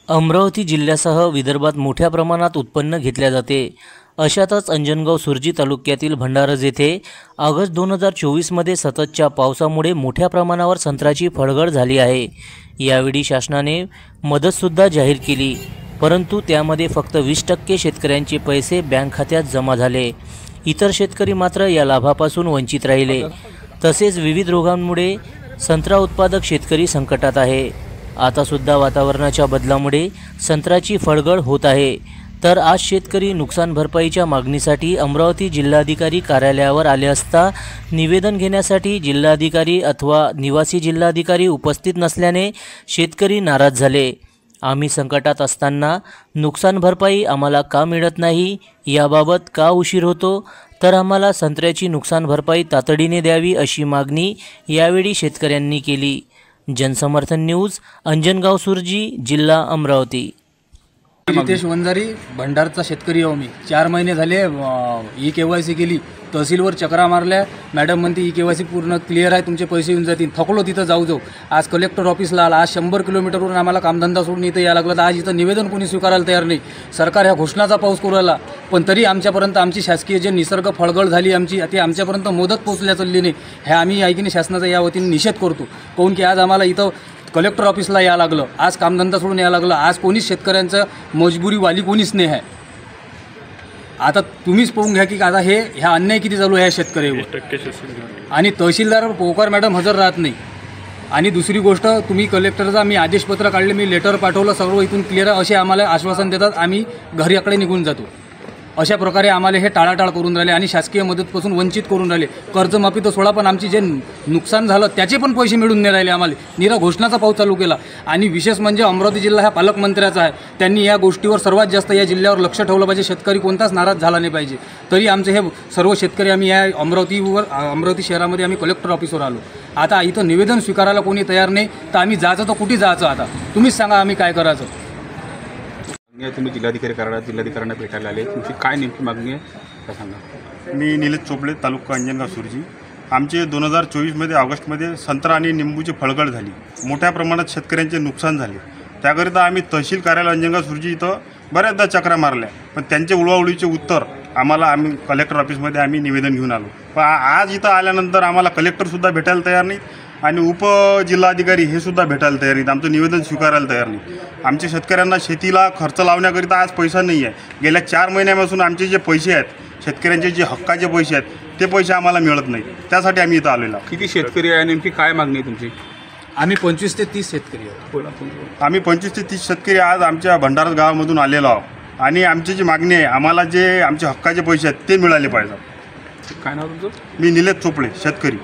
अमरावती जिल्ह्यासह विदर्भात मोठ्या प्रमाणात उत्पन्न घेतले जाते। अशातच अंजनगाव सुर्जी तालुक्यातील भंडारज येथे ऑगस्ट 2024 मध्ये सततच्या पावसामुळे मोठ्या प्रमाणावर संत्र्याची फळगळ झाली आहे। यावेळी शासनाने मदतसुद्धा जाहीर केली, परंतु त्यामध्ये फक्त 20% शेतकऱ्यांचे पैसे बँक खात्यात जमा झाले। इतर शेतकरी मात्र या लाभापासून वंचित राहिले। तसेच विविध रोगांमुळे संत्रा उत्पादक शेतकरी संकटात आहे। आता सुद्धा वातावरणाच्या बदलामुळे संत्र्याची फळगळ होत आहे। तर आज शेतकरी नुकसान भरपाईच्या मागणीसाठी अमरावती जिल्हाधिकारी कार्यालयावर आले असता निवेदन घेण्यासाठी जिल्हाधिकारी अथवा निवासी जिल्हाधिकारी उपस्थित नसल्याने शेतकरी नाराज झाले। आम्ही संकटात असताना नुकसान भरपाई आम्हाला का मिळत नाही, याबाबत का उशीर होतो, तर आम्हाला संत्र्याची नुकसान भरपाई तातडीने द्यावी अशी मागणी यावेळी शेतकऱ्यांनी केली। जनसमर्थन न्यूज, अंजनगाव सुर्जी, जिल्हा अमरावती। रितेश वंजारी, भंडारचा शेतकरी आहो मी। 4 महिने झाले ई-KYC केली, तहसीलवर चक्रा मारल्या। मॅडम म्हणते ई-KYC पूर्ण क्लिअर आहे, तुमचे पैसे येऊन जातील। थकलो तिथं जाऊ। आज कलेक्टर ऑफिसला आला। आज 100 किलोमीटरवरून आम्हाला कामधंदा सोडून इथं यायला लागलं। तर आज इथं निवेदन कोणी स्वीकारायला तयार नाही। सरकार ह्या घोषणाचा पाऊस करू राहिला, पण तरी आमच्यापर्यंत आमची शासकीय जे निसर्ग फळगळ झाली आमची, ते आमच्यापर्यंत मदत पोहोचल्या चालली नाही। हे आम्ही ऐकीने शासनाचा या वतीने निषेध करतो। काहून की आज आम्हाला इथं कलेक्टर ऑफिसला यायला लागलं, आज कामधंदा सोडून यायला लागलं। आज कोणीच शेतकऱ्यांचं मजबुरीवाली कोणीच नाही आहे। आता तुम्हीच पाहून घ्या की आता ह्या अन्याय किती चालू आहे शेतकऱ्यावर। आणि तहसीलदार पोकार मॅडम हजर राहत नाही। आणि दुसरी गोष्ट, तुम्ही कलेक्टरचा मी आदेशपत्र काढले, मी लेटर पाठवलं, सर्व इथून क्लिअर आहे असे आम्हाला आश्वासन देतात। आम्ही घराकडे निघून जातो। अशा प्रकारे आम्हाला हे टाळाटाळ करून राहिले आणि शासकीय मदतपासून वंचित करून राहिले। कर्जमाफी तर सोडा, पण आमची जे नुकसान झालं त्याचे पण पैसे मिळून नाही राहिले आम्हाला। निरा घोषणाचा पाऊस चालू केला। आणि विशेष म्हणजे अमरावती जिल्हा हा पालकमंत्र्याचा आहे, त्यांनी या गोष्टीवर सर्वात जास्त या जिल्ह्यावर लक्ष ठेवलं पाहिजे। शेतकरी कोणताच नाराज झाला नाही पाहिजे। तरी आमचे हे सर्व शेतकरी आम्ही या अमरावती शहरामध्ये आम्ही कलेक्टर ऑफिसवर आलो। आता इथं निवेदन स्वीकारायला कोणी तयार नाही, तर आम्ही जायचं तर कुठे जायचं? आता तुम्हीच सांगा आम्ही काय करायचं? तुम्ही जिल्हाधिकारी कार्यालयात जिल्हाधिकाऱ्यांना भेटायला आले, तुमची काय नेमकी मागणी आहे काय सांगा? मी निलेश चोपडे, तालुका अंजनगाव सुर्जी। आमचे 2024 ऑगस्टमध्ये संत्रा आणि निंबूची फळगळ झाली। मोठ्या प्रमाणात शेतकऱ्यांचे नुकसान झाले। त्याकरिता आम्ही तहसील कार्यालय अंजनगाव सुर्जी इथं बऱ्याचदा चक्रा मारल्या, पण त्यांचे उळवाउळीचे उत्तर आम्ही कलेक्टर ऑफिसमध्ये आम्ही निवेदन घेऊन आलो। पण आज इथं आल्यानंतर आम्हाला कलेक्टरसुद्धा भेटायला तयार नाहीत आणि उपजिल्हाधिकारी हे सुद्धा भेटायला तयार नाहीत, आमचं निवेदन स्वीकारायला तयार नाही। आमच्या शेतकऱ्यांना शेतीला खर्च लावण्याकरिता आज पैसा नाही आहे। गेल्या 4 महिन्यापासून आमचे जे पैसे आहेत, शेतकऱ्यांचे जे हक्काचे पैसे आहेत, ते पैसे आम्हाला मिळत नाहीत। त्यासाठी आम्ही इथं आलेलो आहोत। किती शेतकरी आहे, नेमकी काय मागणी आहे तुमची? आम्ही 25 ते 30 शेतकरी आहोत। आम्ही 25 ते 30 शेतकरी आज आमच्या भंडारज गावामधून आलेलो आहोत आणि आमची जी मागणी आहे, आम्हाला जे आमचे हक्काचे पैसे आहेत ते मिळाले पाहिजे। काय नाव तुमचं? मी निलेश चोपडे, शेतकरी।